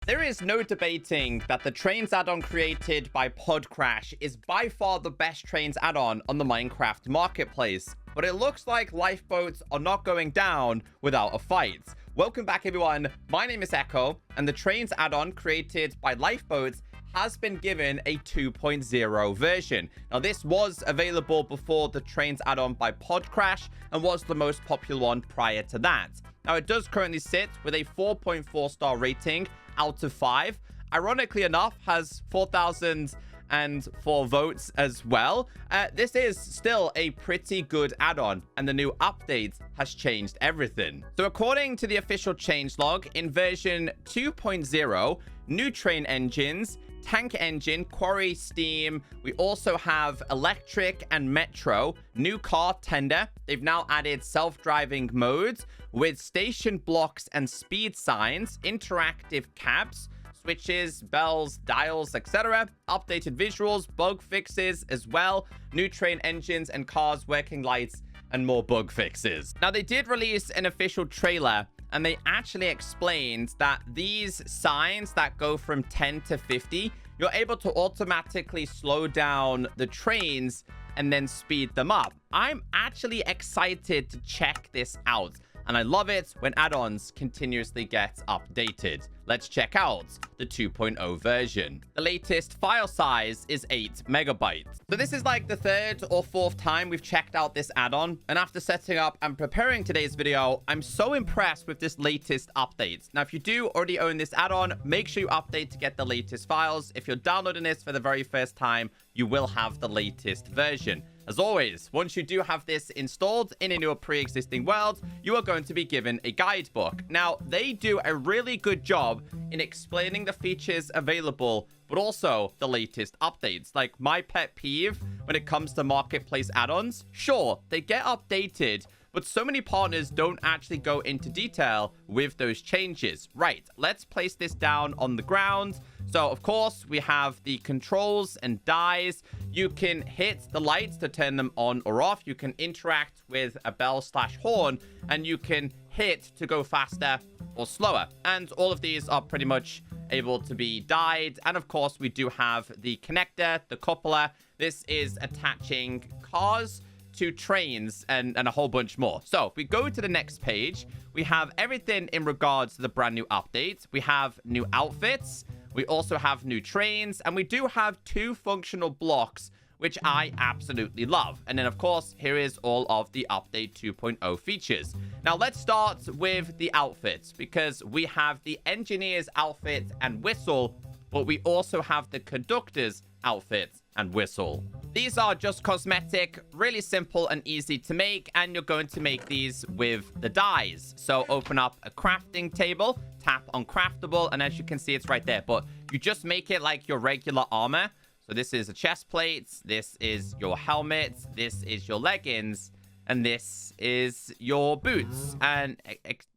There is no debating that the Trains add-on created by Podcrash is by far the best Trains add-on on the Minecraft marketplace. But it looks like lifeboats are not going down without a fight. Welcome back, everyone. My name is Echo, and the Trains add-on created by Lifeboats has been given a 2.0 version. Now, this was available before the Trains add-on by Podcrash and was the most popular one prior to that. Now, it does currently sit with a 4.4 star rating out of 5. Ironically enough, has 4,004 votes as well. This is still a pretty good add-on, and the new update has changed everything. So according to the official changelog, in version 2.0, new train engines, tank engine, quarry, steam. We also have electric and metro, new car, tender. They've now added self-driving modes with station blocks and speed signs, interactive cabs, switches, bells, dials, etc. Updated visuals, bug fixes as well, new train engines and cars, working lights, and more bug fixes. Now, they did release an official trailer, and they actually explained that these signs that go from 10 to 50, you're able to automatically slow down the trains and then speed them up. I'm actually excited to check this out, and I love it when add-ons continuously get updated. Let's check out the 2.0 version. The latest file size is 8 megabytes. So this is like the third or fourth time we've checked out this add-on. And after setting up and preparing today's video, I'm so impressed with this latest update. Now, if you do already own this add-on, make sure you update to get the latest files. If you're downloading this for the very first time, you will have the latest version. As always, once you do have this installed in a new pre-existing world, you are going to be given a guidebook. Now, they do a really good job in explaining the features available, but also the latest updates. Like, my pet peeve when it comes to marketplace add-ons, sure, they get updated, but so many partners don't actually go into detail with those changes. Right, let's place this down on the ground. So, of course, we have the controls and dies. You can hit the lights to turn them on or off. You can interact with a bell/horn, and you can hit to go faster or slower. And all of these are pretty much able to be died. And, of course, we do have the connector, the coupler. This is attaching cars to trains and a whole bunch more. So if we go to the next page, we have everything in regards to the brand new update. We have new outfits. We also have new trains, and we do have 2 functional blocks, which I absolutely love. And then, of course, here is all of the update 2.0 features. Now, let's start with the outfits, because we have the engineer's outfit and whistle, but we also have the conductor's outfit and whistle. These are just cosmetic, really simple and easy to make, and you're going to make these with the dies. So open up a crafting table, tap on craftable, and as you can see, it's right there. But you just make it like your regular armor. So this is a chest plate, this is your helmet, this is your leggings, and this is your boots. And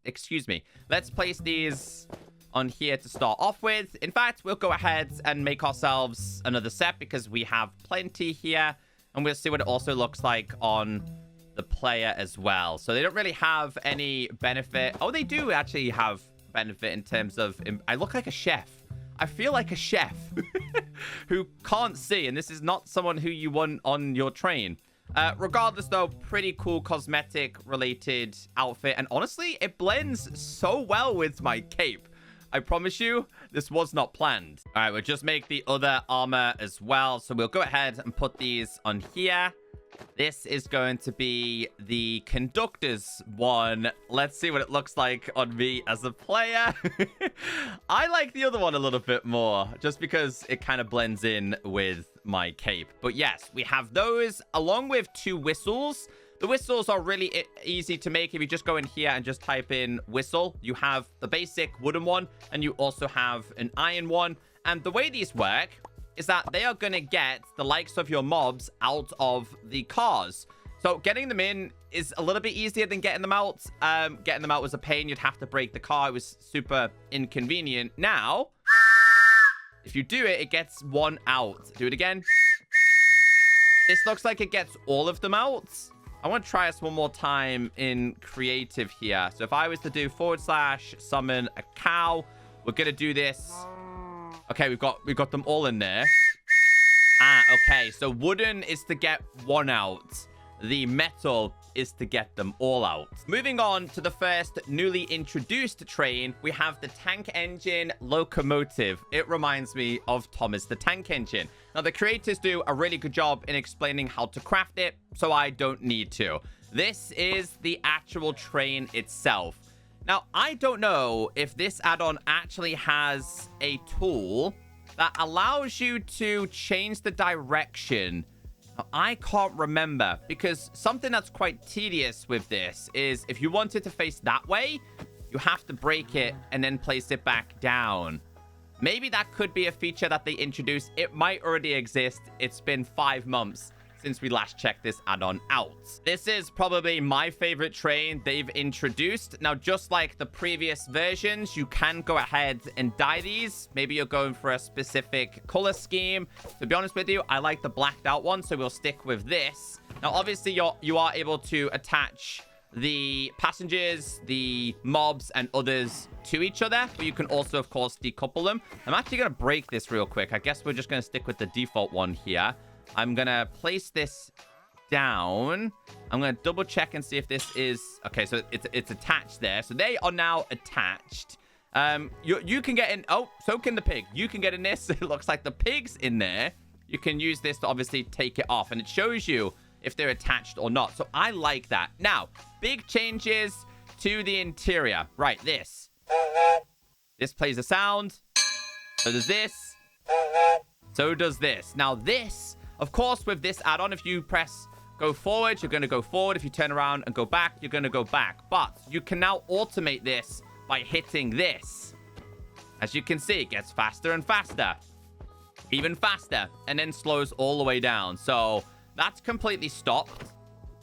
excuse me, let's place these on here to start off with. In fact, we'll go ahead and make ourselves another set because we have plenty here, and we'll see what it also looks like on the player as well. So they don't really have any benefit. Oh, they do actually have benefit in terms of, I look like a chef. I feel like a chef who can't see, and this is not someone who you want on your train. Regardless, though, pretty cool cosmetic related outfit, and honestly, it blends so well with my cape. I promise you, this was not planned. All right, we'll just make the other armor as well. So we'll go ahead and put these on here. This is going to be the conductor's one. Let's see what it looks like on me as a player. I like the other one a little bit more, just because it kind of blends in with my cape. But yes, we have those along with 2 whistles. The whistles are really easy to make. If you just go in here and just type in whistle, you have the basic wooden one, and you also have an iron one. And the way these work is that they are going to get the likes of your mobs out of the cars. So getting them in is a little bit easier than getting them out. Getting them out was a pain. You'd have to break the car. It was super inconvenient. Now, if you do it, it gets 1 out. Do it again. This looks like it gets all of them out. I want to try this one more time in creative here. So if I was to do / summon a cow, we're gonna do this. Okay, we've got them all in there. Ah, okay. So wooden is to get one out. The metal is to get them all out. Moving on to the first newly introduced train, we have the tank engine locomotive. It reminds me of Thomas the Tank Engine. Now, the creators do a really good job in explaining how to craft it, so I don't need to. This is the actual train itself. Now, I don't know if this add-on actually has a tool that allows you to change the direction. I can't remember, because something that's quite tedious with this is if you want it to face that way, you have to break it and then place it back down. Maybe that could be a feature that they introduced. It might already exist. It's been 5 months since we last checked this add-on out. This is probably my favorite train they've introduced. Now, just like the previous versions, you can go ahead and dye these. Maybe you're going for a specific color scheme. To be honest with you, I like the blacked out one, so we'll stick with this. Now, obviously, you are able to attach the passengers, the mobs, and others to each other, but you can also, of course, decouple them. I'm actually going to break this real quick. I guess we're just going to stick with the default one here. I'm going to place this down. I'm going to double check and see if this is... Okay, so it's attached there. So they are now attached. You can get in... Oh, so can the pig. You can get in this. It looks like the pig's in there. You can use this to obviously take it off, and it shows you if they're attached or not. So I like that. Now, big changes to the interior. Right, this. This plays a sound. So does this. So does this. Now, this... Of course, with this add-on, if you press go forward, you're going to go forward. If you turn around and go back, you're going to go back. But you can now automate this by hitting this. As you can see, it gets faster and faster. Even faster. And then slows all the way down. So that's completely stopped.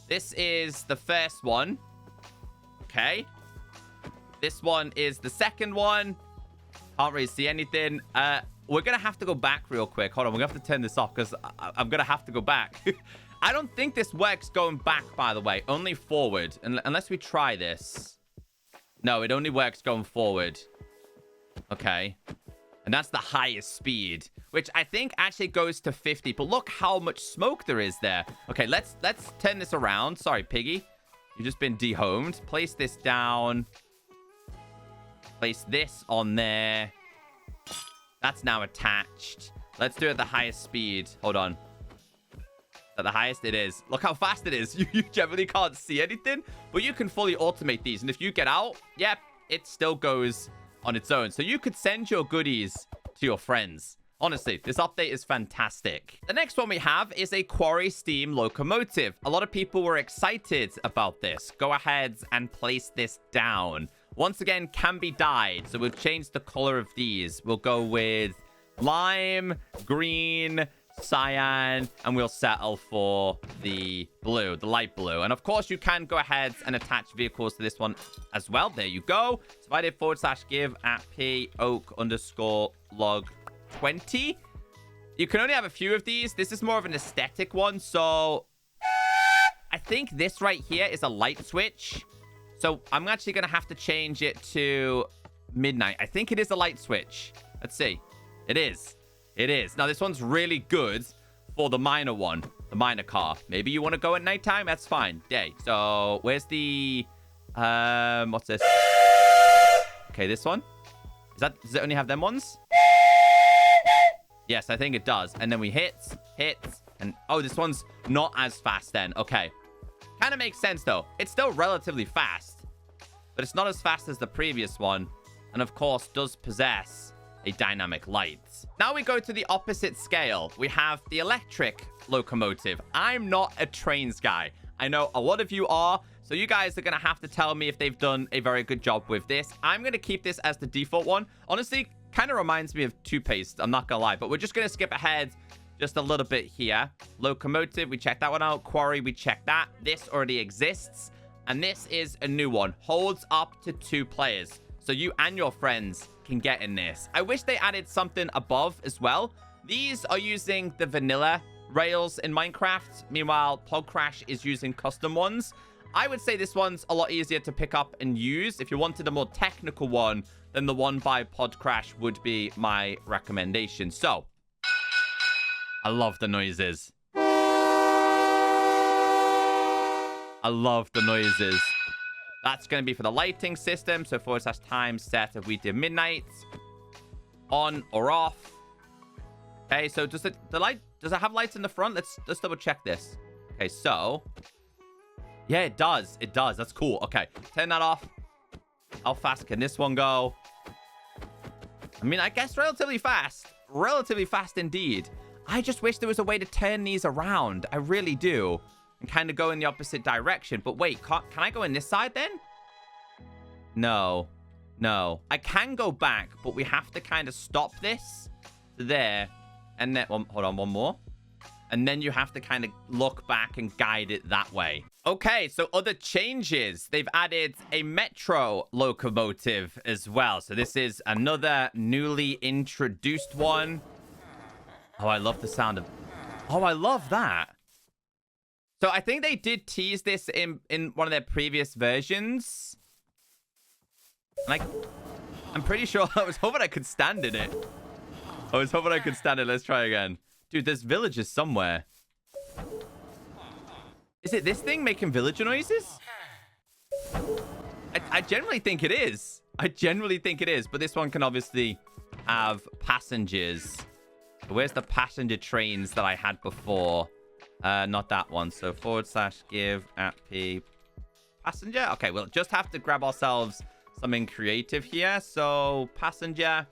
This is the first one. Okay. This one is the second one. Can't really see anything. We're going to have to go back real quick. Hold on. We're going to have to turn this off because I'm going to have to go back. I don't think this works going back, by the way. Only forward. Unless we try this. No, it only works going forward. Okay. And that's the highest speed, which I think actually goes to 50. But look how much smoke there is there. Okay, let's turn this around. Sorry, Piggy. You've just been dehomed. Place this down. Place this on there. That's now attached. Let's do it at the highest speed. Hold on. At the highest it is. Look how fast it is. You generally can't see anything, but you can fully automate these. And if you get out, yep, it still goes on its own. So you could send your goodies to your friends. Honestly, this update is fantastic. The next one we have is a Quarry steam locomotive. A lot of people were excited about this. Go ahead and place this down. Once again, can be dyed. So we've changed the color of these. We'll go with lime, green, cyan, and we'll settle for the blue, the light blue. And of course, you can go ahead and attach vehicles to this one as well. There you go. So if I did /give at p oak _log 20, you can only have a few of these. This is more of an aesthetic one. So I think this right here is a light switch. So I'm actually going to have to change it to midnight. I think it is a light switch. Let's see. It is. It is. Now, this one's really good for the minor one, the minor car. Maybe you want to go at nighttime. That's fine. Day. So where's the... what's this? Okay, this one. Does it only have them ones? Yes, I think it does. And then we hit, and... Oh, this one's not as fast then. Okay. Kind of makes sense, though. It's still relatively fast, but it's not as fast as the previous one. And, of course, does possess a dynamic light. Now we go to the opposite scale. We have the electric locomotive. I'm not a trains guy. I know a lot of you are, so you guys are going to have to tell me if they've done a very good job with this. I'm going to keep this as the default one. Honestly, kind of reminds me of toothpaste. I'm not going to lie, but we're just going to skip ahead just a little bit here. Locomotive, we checked that one out. Quarry, we checked that. This already exists. And this is a new one. Holds up to 2 players. So you and your friends can get in this. I wish they added something above as well. These are using the vanilla rails in Minecraft. Meanwhile, Pod Crash is using custom ones. I would say this one's a lot easier to pick up and use. If you wanted a more technical one, then the one by Pod Crash would be my recommendation. So, I love the noises. I love the noises. That's going to be for the lighting system. So / time set if we did midnight. On or off. Okay, so does it have lights in the front? Let's double check this. Okay, so yeah, it does. It does. That's cool. Okay, turn that off. How fast can this one go? I mean, I guess relatively fast. Relatively fast indeed. I just wish there was a way to turn these around. I really do. And kind of go in the opposite direction. But wait, can I go in this side then? No. No. I can go back, but we have to kind of stop this there. And then, hold on, one more. And then you have to kind of look back and guide it that way. Okay, so other changes. They've added a metro locomotive as well. So this is another newly introduced one. Oh, I love the sound of... Oh, I love that. So I think they did tease this in one of their previous versions. And I'm pretty sure... I was hoping I could stand in it. I was hoping I could stand it. Let's try again. Dude, there's villagers somewhere. Is it this thing making villager noises? I generally think it is. I generally think it is. But this one can obviously have passengers. Where's the passenger trains that I had before? Not that one. So / give @p passenger. Okay, we'll just have to grab ourselves something creative here. So passenger.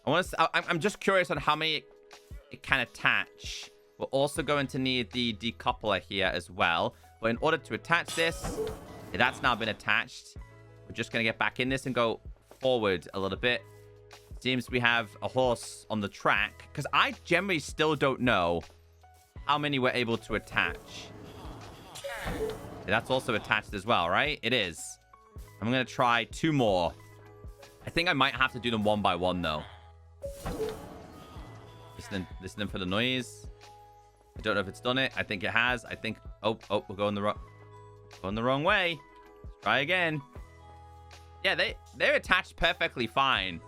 I'm just curious on how many it can attach. We're also going to need the decoupler here as well. But in order to attach this, that's now been attached. We're just going to get back in this and go forward a little bit. Seems we have a horse on the track. Because I generally still don't know how many we're able to attach. That's also attached as well, right? It is. I'm going to try 2 more. I think I might have to do them one by one, though. Listening for the noise. I don't know if it's done it. I think it has. I think... Oh, we're going the wrong way. Let's try again. Yeah, they're attached perfectly fine.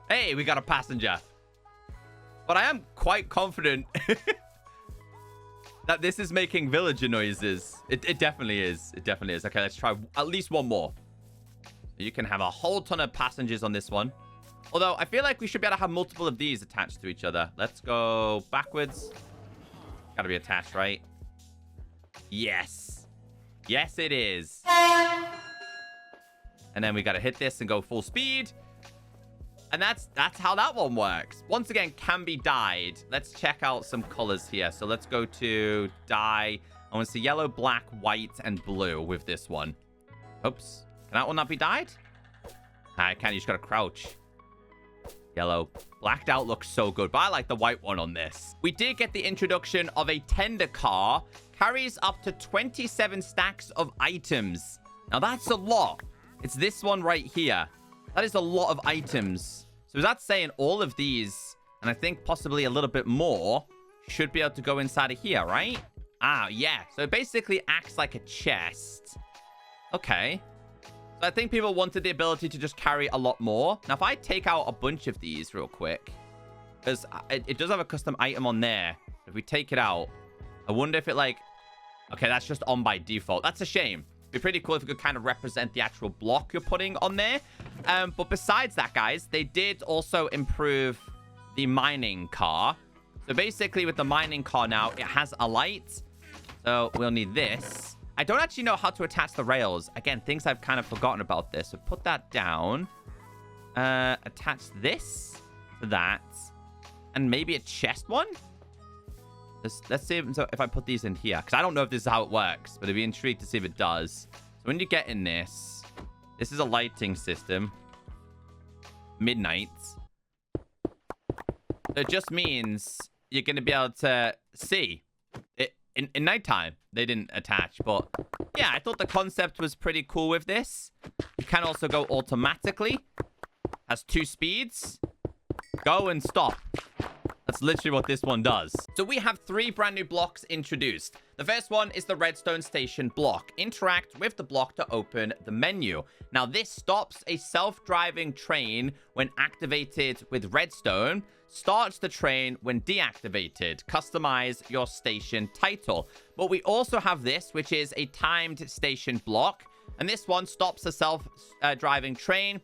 Hey, we got a passenger. But I am quite confident that this is making villager noises. It definitely is. It definitely is. Okay, let's try at least one more. You can have a whole ton of passengers on this one. Although, I feel like we should be able to have multiple of these attached to each other. Let's go backwards. Gotta be attached, right? Yes. Yes, it is. And then we gotta hit this and go full speed. And that's how that one works. Once again, can be dyed. Let's check out some colors here. So let's go to dye. I want to see yellow, black, white, and blue with this one. Oops. Can that one not be dyed? I can. You just gotta crouch. Yellow. Blacked out looks so good, but I like the white one on this. We did get the introduction of a tender car. Carries up to 27 stacks of items. Now, that's a lot. It's this one right here. That is a lot of items. So that's saying all of these, and I think possibly a little bit more, should be able to go inside of here, right? Ah, yeah. So it basically acts like a chest. Okay. So I think people wanted the ability to just carry a lot more. Now, if I take out a bunch of these real quick, because it does have a custom item on there. If we take it out, I wonder if it like... Okay, that's just on by default. That's a shame. It'd be pretty cool if it could kind of represent the actual block you're putting on there. But besides that, guys, they did also improve the mining car. So basically, with the mining car now, it has a light. So we'll need this. I don't actually know how to attach the rails. Again, things I've kind of forgotten about this. So put that down. Attach this to that. And maybe a chest one? Let's see if I put these in here. Because I don't know if this is how it works. But I'd be intrigued to see if it does. So when you get in this, this is a lighting system. Midnight. It just means you're going to be able to see it in nighttime. They didn't attach. But yeah, I thought the concept was pretty cool with this. You can also go automatically. Has 2 speeds. Go and stop. That's literally what this one does. So we have 3 brand new blocks introduced. The first one is the redstone station block. Interact with the block to open the menu. Now, this stops a self-driving train when activated with redstone. Starts the train when deactivated. Customize your station title. But we also have this, which is a timed station block. And this one stops a self-driving train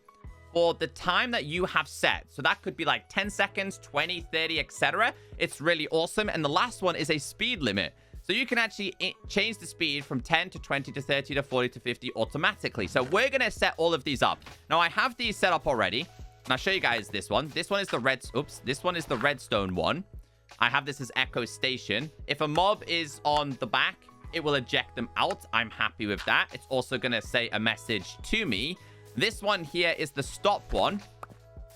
for the time that you have set. So that could be like 10 seconds, 20, 30, etc. It's really awesome. And the last one is a speed limit. So you can actually change the speed from 10 to 20 to 30 to 40 to 50 automatically. So we're going to set all of these up. Now, I have these set up already. And I'll show you guys this one. This one is the this one is the redstone one. I have this as Echo Station. If a mob is on the back, it will eject them out. I'm happy with that. It's also going to say a message to me. This one here is the stop one.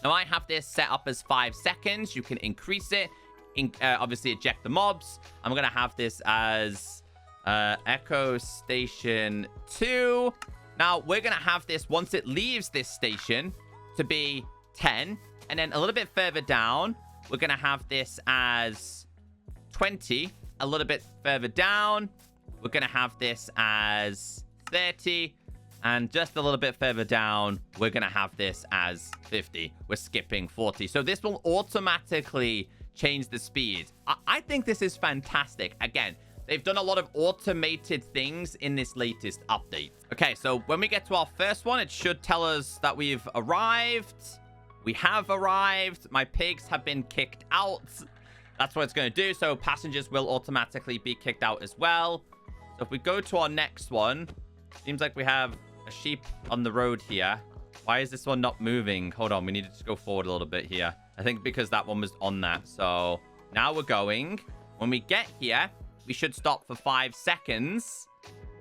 Now, I have this set up as 5 seconds. You can increase it. Obviously, eject the mobs. I'm going to have this as Echo Station 2. Now, we're going to have this once it leaves this station to be 10. And then a little bit further down, we're going to have this as 20. A little bit further down, we're going to have this as 30. And just a little bit further down, we're going to have this as 50. We're skipping 40. So this will automatically change the speed. I think this is fantastic. Again, they've done a lot of automated things in this latest update. Okay, so when we get to our first one, it should tell us that we've arrived. We have arrived. My pigs have been kicked out. That's what it's going to do. So passengers will automatically be kicked out as well. So if we go to our next one, seems like we have a sheep on the road here. Why is this one not moving? Hold on, we need to just go forward a little bit here. I think because that one was on that. So now we're going. When we get here, we should stop for 5 seconds.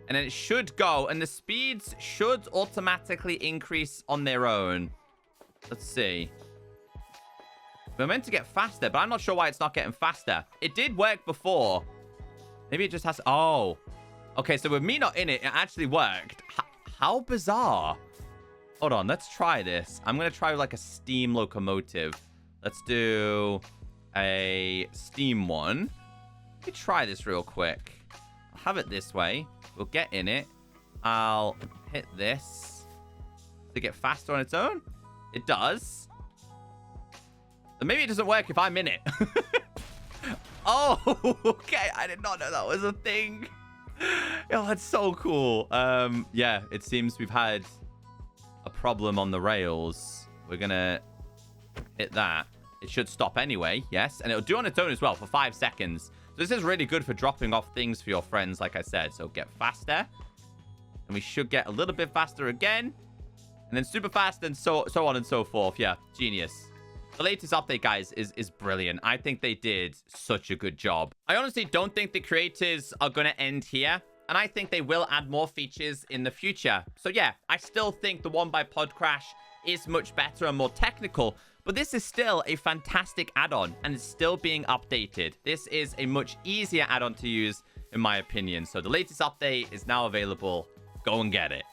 And then it should go. And the speeds should automatically increase on their own. Let's see. We're meant to get faster, but I'm not sure why it's not getting faster. It did work before. Maybe it just has... Oh. Okay, so with me not in it, it actually worked. How bizarre. Hold on, let's try this. I'm going to try like a steam locomotive. Let's do a steam one. Let me try this real quick. I'll have it this way. We'll get in it. I'll hit this to get faster on its own. It does. So maybe it doesn't work if I'm in it. Oh, okay. I did not know that was a thing. Yo, that's so cool. Yeah, it seems we've had a problem on the rails. We're gonna hit that. It should stop anyway, yes. And it'll do on its own as well for 5 seconds. So this is really good for dropping off things for your friends, like I said. So get faster. And we should get a little bit faster again. And then super fast and so on and so forth. Yeah, genius. The latest update, guys, is brilliant. I think they did such a good job. I honestly don't think the creators are going to end here. And I think they will add more features in the future. So yeah, I still think the one by Podcrash is much better and more technical. But this is still a fantastic add-on and it's still being updated. This is a much easier add-on to use, in my opinion. So the latest update is now available. Go and get it.